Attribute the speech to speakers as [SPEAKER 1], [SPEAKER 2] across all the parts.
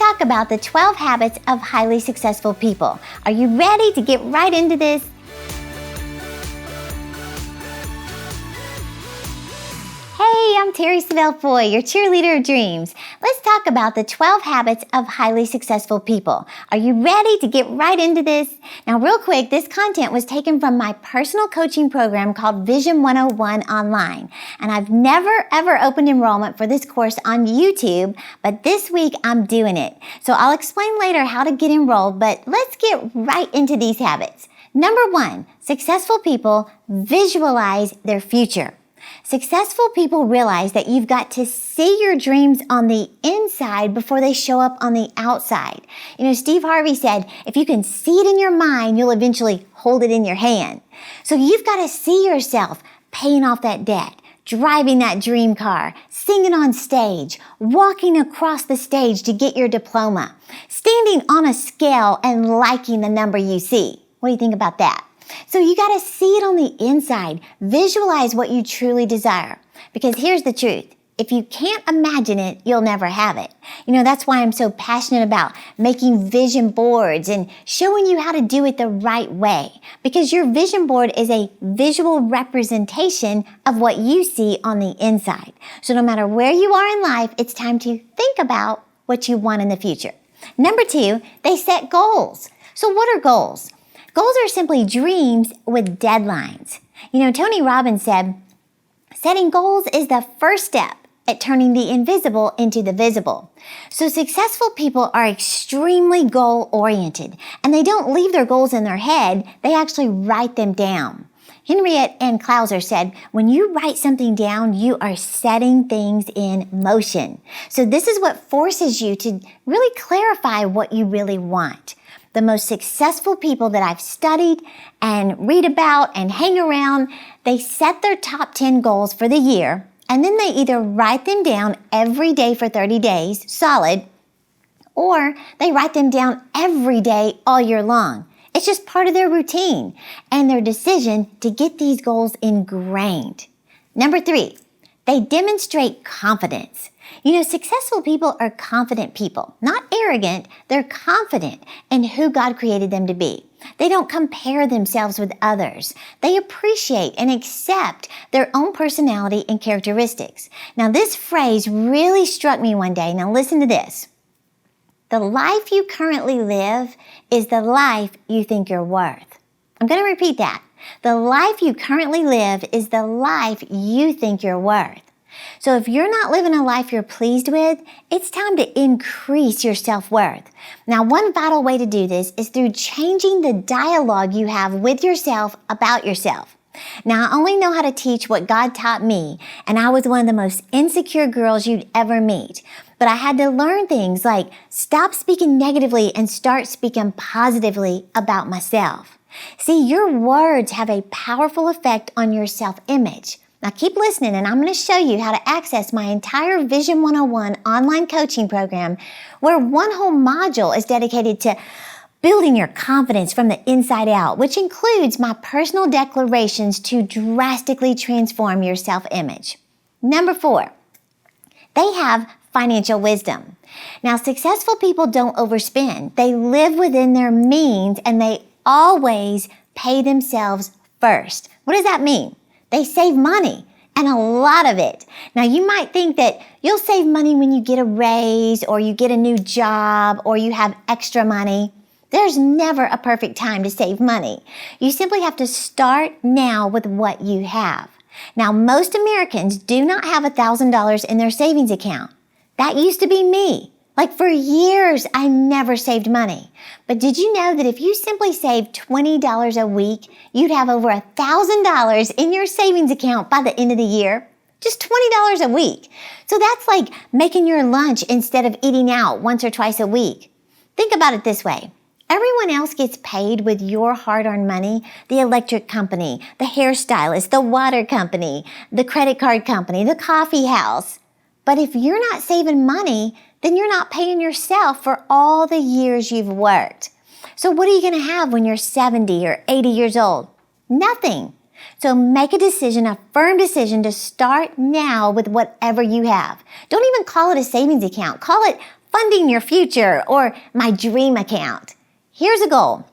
[SPEAKER 1] talk about the 12 habits of highly successful people. Are you ready to get right into this? Hey, I'm Terri Savelle Foy, your cheerleader of dreams. Let's talk about the 12 habits of highly successful people. Are you ready to get right into this? Now, real quick, this content was taken from my personal coaching program called Vision 101 Online. And I've never, ever opened enrollment for this course on YouTube, but this week I'm doing it. So I'll explain later how to get enrolled, but let's get right into these habits. Number 1, successful people visualize their future. Successful people realize that you've got to see your dreams on the inside before they show up on the outside. Steve Harvey said, if you can see it in your mind, you'll eventually hold it in your hand. So you've got to see yourself paying off that debt, driving that dream car, singing on stage, walking across the stage to get your diploma, standing on a scale and liking the number you see. What do you think about that? So you got to see it on the inside. Visualize what you truly desire. Because here's the truth. If you can't imagine it, you'll never have it. That's why I'm so passionate about making vision boards and showing you how to do it the right way. Because your vision board is a visual representation of what you see on the inside. So no matter where you are in life, it's time to think about what you want in the future. Number 2, they set goals. So what are goals? Goals are simply dreams with deadlines. Tony Robbins said, setting goals is the first step at turning the invisible into the visible. So successful people are extremely goal-oriented, and they don't leave their goals in their head, they actually write them down. Henriette Ann Clouser said, when you write something down, you are setting things in motion. So this is what forces you to really clarify what you really want. The most successful people that I've studied and read about and hang around, they set their top 10 goals for the year, and then they either write them down every day for 30 days, solid, or they write them down every day all year long. It's just part of their routine and their decision to get these goals ingrained. Number 3, they demonstrate confidence. Successful people are confident people, not arrogant. They're confident in who God created them to be. They don't compare themselves with others. They appreciate and accept their own personality and characteristics. Now, this phrase really struck me one day. Now, listen to this. The life you currently live is the life you think you're worth. I'm going to repeat that. The life you currently live is the life you think you're worth. So if you're not living a life you're pleased with, it's time to increase your self-worth. Now, one vital way to do this is through changing the dialogue you have with yourself about yourself. Now, I only know how to teach what God taught me, and I was one of the most insecure girls you'd ever meet. But I had to learn things like stop speaking negatively and start speaking positively about myself. See, your words have a powerful effect on your self-image. Now keep listening, and I'm going to show you how to access my entire Vision 101 online coaching program, where one whole module is dedicated to building your confidence from the inside out, which includes my personal declarations to drastically transform your self-image. Number 4, they have financial wisdom. Now, successful people don't overspend. They live within their means, and they always pay themselves first. What does that mean? They save money, and a lot of it. Now, you might think that you'll save money when you get a raise or you get a new job or you have extra money. There's never a perfect time to save money. You simply have to start now with what you have. Now, most Americans do not have $1,000 in their savings account. That used to be me. For years, I never saved money. But did you know that if you simply saved $20 a week, you'd have over $1,000 in your savings account by the end of the year? Just $20 a week. So that's like making your lunch instead of eating out once or twice a week. Think about it this way. Everyone else gets paid with your hard-earned money, the electric company, the hairstylist, the water company, the credit card company, the coffee house. But if you're not saving money, then you're not paying yourself for all the years you've worked. So what are you going to have when you're 70 or 80 years old? Nothing. So make a decision, a firm decision to start now with whatever you have. Don't even call it a savings account. Call it funding your future, or my dream account. Here's a goal.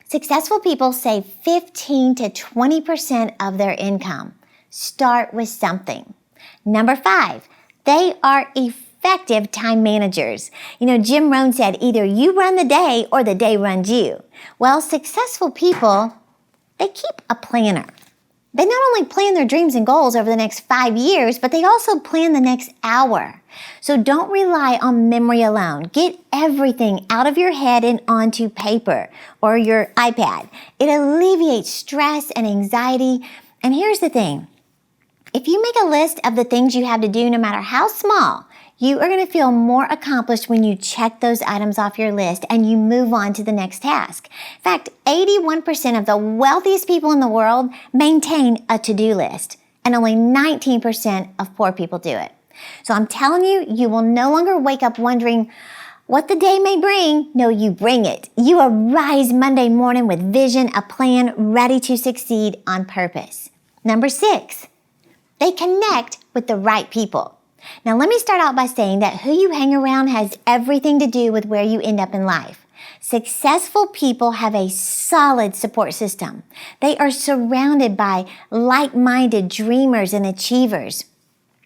[SPEAKER 1] Successful people save 15 to 20% of their income. Start with something. Number 5, they are effective time managers. Jim Rohn said, either you run the day or the day runs you. Well, successful people, they keep a planner. They not only plan their dreams and goals over the next 5 years, but they also plan the next hour. So don't rely on memory alone. Get everything out of your head and onto paper or your iPad. It alleviates stress and anxiety. And here's the thing. If you make a list of the things you have to do, no matter how small, you are going to feel more accomplished when you check those items off your list and you move on to the next task. In fact, 81% of the wealthiest people in the world maintain a to-do list, and only 19% of poor people do it. So I'm telling you, you will no longer wake up wondering what the day may bring. No, you bring it. You arise Monday morning with vision, a plan, ready to succeed on purpose. Number 6, they connect with the right people. Now, let me start out by saying that who you hang around has everything to do with where you end up in life. Successful people have a solid support system. They are surrounded by like-minded dreamers and achievers.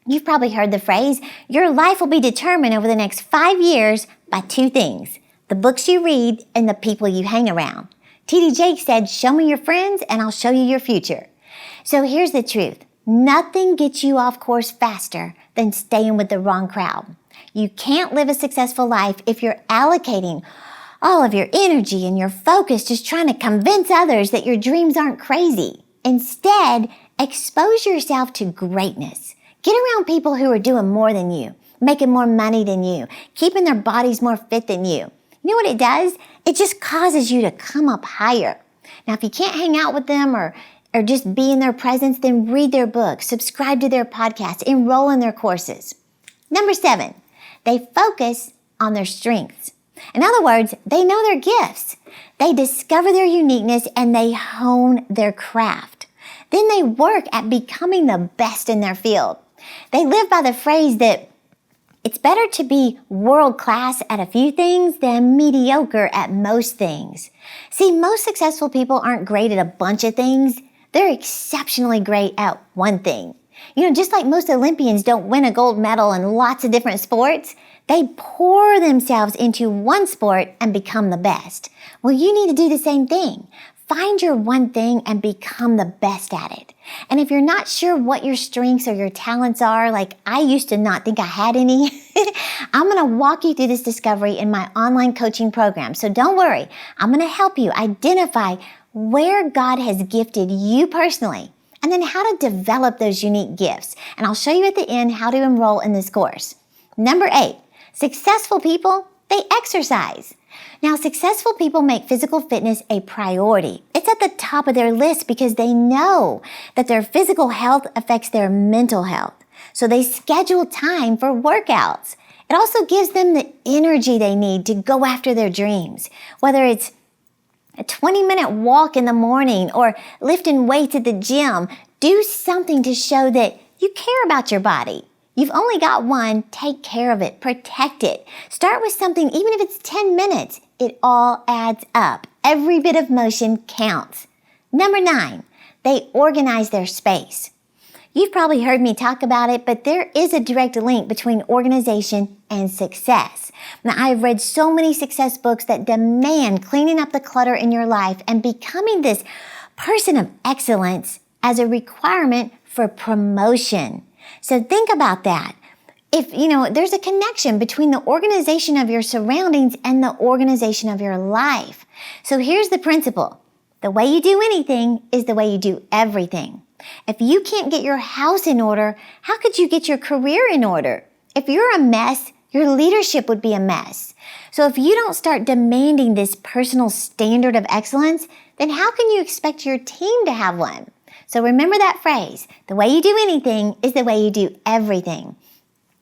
[SPEAKER 1] You've probably heard the phrase, your life will be determined over the next 5 years by 2 things, the books you read and the people you hang around. T.D. Jakes said, show me your friends and I'll show you your future. So here's the truth. Nothing gets you off course faster than staying with the wrong crowd. You can't live a successful life if you're allocating all of your energy and your focus just trying to convince others that your dreams aren't crazy. Instead, expose yourself to greatness. Get around people who are doing more than you, making more money than you, keeping their bodies more fit than you. You know what it does? It just causes you to come up higher. Now, if you can't hang out with them or just be in their presence, then read their books, subscribe to their podcasts, enroll in their courses. Number 7, they focus on their strengths. In other words, they know their gifts. They discover their uniqueness and they hone their craft. Then they work at becoming the best in their field. They live by the phrase that it's better to be world-class at a few things than mediocre at most things. See, most successful people aren't great at a bunch of things. They're exceptionally great at one thing. Just like most Olympians don't win a gold medal in lots of different sports, they pour themselves into one sport and become the best. Well, you need to do the same thing. Find your one thing and become the best at it. And if you're not sure what your strengths or your talents are, like I used to not think I had any, I'm going to walk you through this discovery in my online coaching program. So don't worry, I'm going to help you identify where God has gifted you personally, and then how to develop those unique gifts. And I'll show you at the end how to enroll in this course. Number 8, successful people, they exercise. Now, successful people make physical fitness a priority. It's at the top of their list because they know that their physical health affects their mental health. So they schedule time for workouts. It also gives them the energy they need to go after their dreams, whether it's a 20-minute walk in the morning or lifting weights at the gym. Do something to show that you care about your body. You've only got one. Take care of it. Protect it. Start with something, even if it's 10 minutes. It all adds up. Every bit of motion counts. Number 9, they organize their space. You've probably heard me talk about it, but there is a direct link between organization and success. Now, I've read so many success books that demand cleaning up the clutter in your life and becoming this person of excellence as a requirement for promotion. So think about that. If, there's a connection between the organization of your surroundings and the organization of your life. So here's the principle. The way you do anything is the way you do everything. If you can't get your house in order, how could you get your career in order? If you're a mess, your leadership would be a mess. So if you don't start demanding this personal standard of excellence, then how can you expect your team to have one? So remember that phrase, the way you do anything is the way you do everything.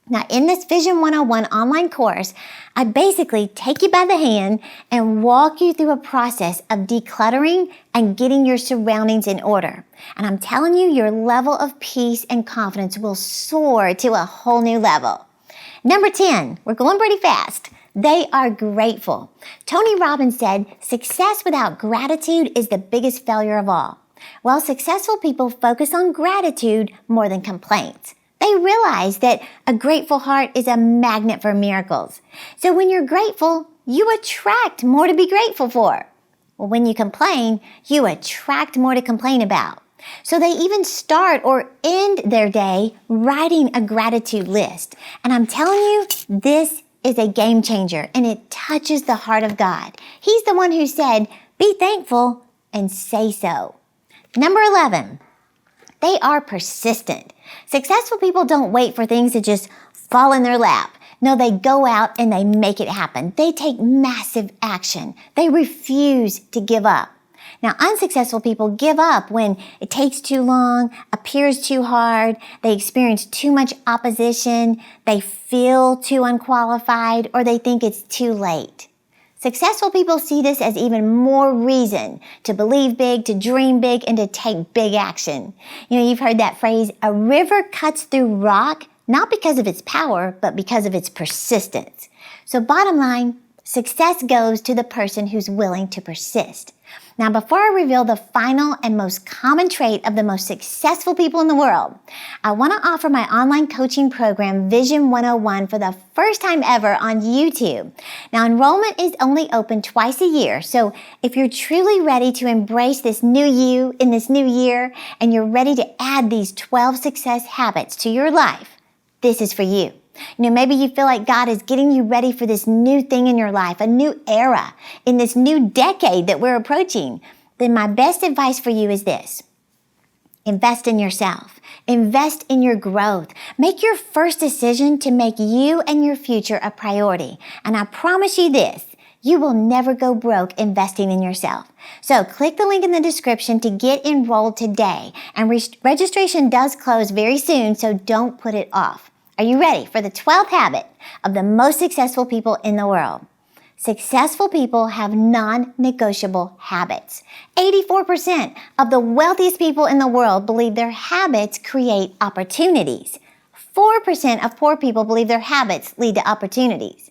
[SPEAKER 1] Now, in this Vision 101 online course, I basically take you by the hand and walk you through a process of decluttering and getting your surroundings in order. And I'm telling you, your level of peace and confidence will soar to a whole new level. Number 10, we're going pretty fast. They are grateful. Tony Robbins said, success without gratitude is the biggest failure of all. Well, successful people focus on gratitude more than complaints. They realize that a grateful heart is a magnet for miracles. So when you're grateful, you attract more to be grateful for. Well, when you complain, you attract more to complain about. So they even start or end their day writing a gratitude list. And I'm telling you, this is a game changer, and it touches the heart of God. He's the one who said, be thankful and say so. Number 11, they are persistent. Successful people don't wait for things to just fall in their lap. No, they go out and they make it happen. They take massive action. They refuse to give up. Now, unsuccessful people give up when it takes too long, appears too hard, they experience too much opposition, they feel too unqualified, or they think it's too late. Successful people see this as even more reason to believe big, to dream big, and to take big action. You know, you've heard that phrase, a river cuts through rock, not because of its power, but because of its persistence. So bottom line, success goes to the person who's willing to persist. Now, before I reveal the final and most common trait of the most successful people in the world, I want to offer my online coaching program, Vision 101, for the first time ever on YouTube. Now, enrollment is only open twice a year, so if you're truly ready to embrace this new you in this new year, and you're ready to add these 12 success habits to your life, this is for you. You know, maybe you feel like God is getting you ready for this new thing in your life, a new era, in this new decade that we're approaching. Then my best advice for you is this. Invest in yourself. Invest in your growth. Make your first decision to make you and your future a priority. And I promise you this, you will never go broke investing in yourself. So click the link in the description to get enrolled today. And registration does close very soon, so don't put it off. Are you ready for the 12th habit of the most successful people in the world? Successful people have non-negotiable habits. 84% of the wealthiest people in the world believe their habits create opportunities. 4% of poor people believe their habits lead to opportunities.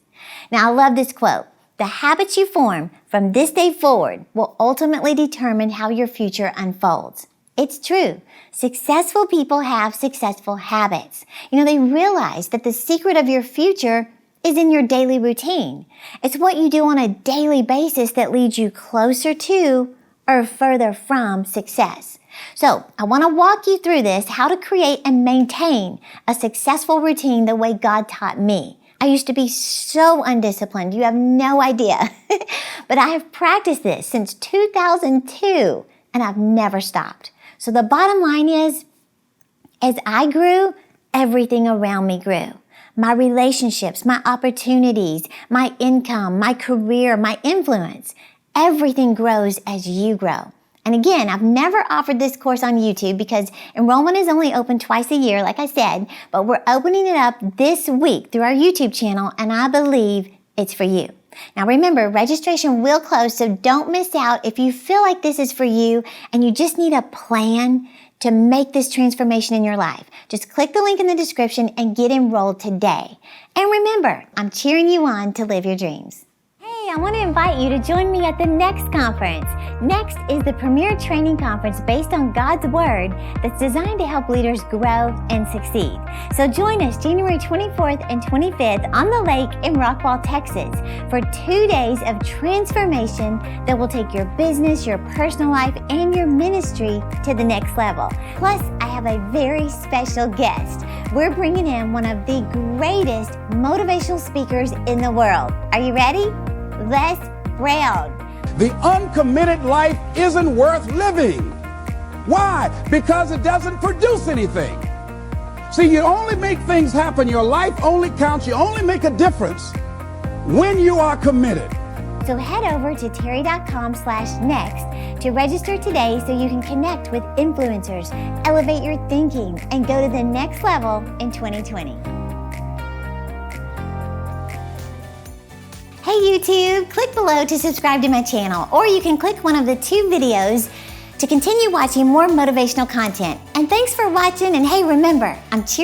[SPEAKER 1] Now, I love this quote. The habits you form from this day forward will ultimately determine how your future unfolds. It's true. Successful people have successful habits. You know, they realize that the secret of your future is in your daily routine. It's what you do on a daily basis that leads you closer to or further from success. So I want to walk you through this, how to create and maintain a successful routine the way God taught me. I used to be so undisciplined. You have no idea. But I have practiced this since 2002, and I've never stopped. So the bottom line is, as I grew, everything around me grew. My relationships, my opportunities, my income, my career, my influence, everything grows as you grow. And again, I've never offered this course on YouTube because enrollment is only open twice a year, like I said, but we're opening it up this week through our YouTube channel, and I believe it's for you. Now remember, registration will close, so don't miss out. If you feel like this is for you and you just need a plan to make this transformation in your life, just click the link in the description and get enrolled today. And remember, I'm cheering you on to live your dreams. Hey, I want to invite you to join me at the next conference. Next is the premier training conference based on God's Word that's designed to help leaders grow and succeed. So join us January 24th and 25th on the lake in Rockwall, Texas for 2 days of transformation that will take your business, your personal life, and your ministry to the next level. Plus, I have a very special guest. We're bringing in one of the greatest motivational speakers in the world. Are you ready? Les Brown.
[SPEAKER 2] The uncommitted life isn't worth living. Why? Because it doesn't produce anything. See, you only make things happen. Your life only counts. You only make a difference when you are committed.
[SPEAKER 1] So head over to terri.com/next to register today so you can connect with influencers, elevate your thinking, and go to the next level in 2020. Hey YouTube, click below to subscribe to my channel, or you can click one of the 2 videos to continue watching more motivational content. And thanks for watching, and hey, remember, I'm cheering